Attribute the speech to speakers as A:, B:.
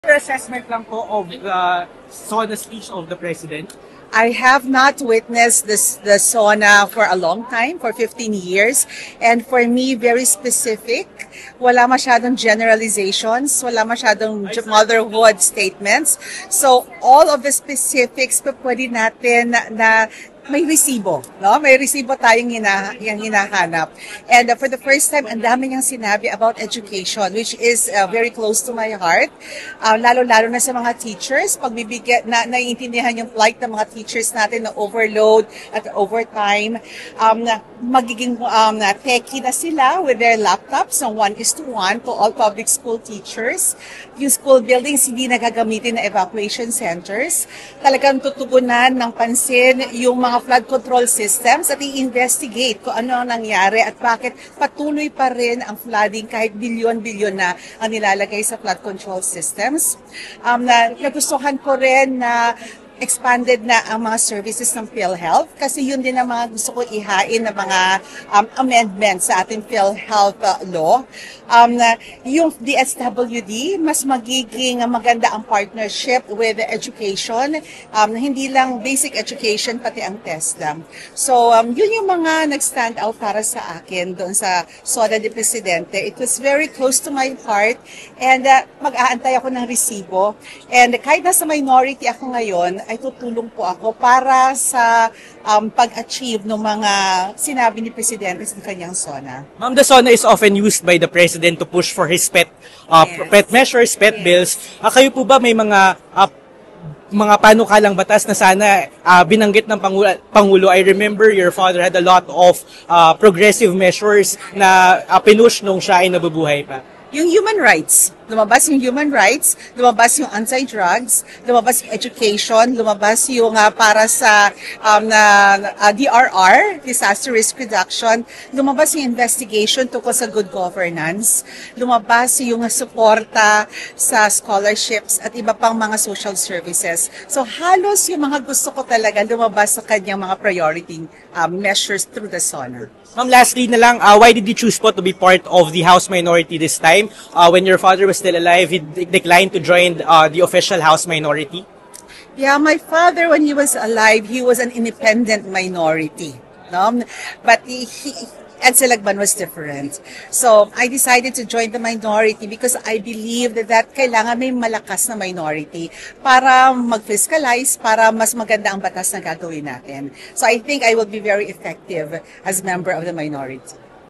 A: Assessment lang po of the SONA speech of the President?
B: I have not witnessed the SONA for a long time, for 15 years. And for me, very specific. Wala masyadong generalizations, wala masyadong motherhood statements. So all of the specifics pa pwede natin na may resibo, no? May resibo tayong hinahanap. And for the first time, ang dami niyang sinabi about education, which is very close to my heart. Lalo-lalo na sa mga teachers, pagbibigyan na naiintindihan yung plight ng mga teachers natin na overload at overtime. Magiging techie na sila with their laptops, so 1:1 to all public school teachers. Yung school buildings hindi nagagamitin na evacuation centers. Talagang tutugunan ng pansin yung mga flood control systems at i-investigate kung ano ang nangyari at bakit patuloy pa rin ang flooding kahit bilyon-bilyon na ang nilalagay sa flood control systems. Nagustuhan ko rin na expanded na ang mga services ng PhilHealth kasi yun din ang mga gusto ko ihain na mga amendments sa ating PhilHealth law. Yung DSWD, mas magiging maganda ang partnership with education, hindi lang basic education, pati ang TESDA. So, yun yung mga nag-stand out para sa akin doon sa SONA ni Presidente. It was very close to my heart and mag-aantay ako ng resibo. And kahit nasa minority ako ngayon, ay tutulong po ako para sa pag-achieve ng mga sinabi ni Presidente sa kanyang SONA.
A: Ma'am, the SONA is often used by the President to push for his pet measures, pet bills. Kayo po ba may mga panukalang batas na sana binanggit ng Pangulo? I remember your father had a lot of progressive measures na pinush nung siya ay nabubuhay pa.
B: Yung human rights, lumabas yung human rights, lumabas yung anti-drugs, lumabas yung education, lumabas yung para sa DRR, disaster risk reduction, lumabas yung investigation tungkol sa good governance, lumabas yung suporta sa scholarships at iba pang mga social services. So halos yung mga gusto ko talaga lumabas sa kanyang mga priority measures through the SONA.
A: Ma'am, lastly na lang, why did you choose po to be part of the House minority this time? When your father was still alive, he declined to join the official House minority?
B: Yeah, my father, when he was alive, he was an independent minority. No? But Edsel Lagban was different. So, I decided to join the minority because I believe that kailangan may malakas na minority para mag-fiscalize, para mas maganda ang batas na gagawin natin. So, I think I will be very effective as member of the minority.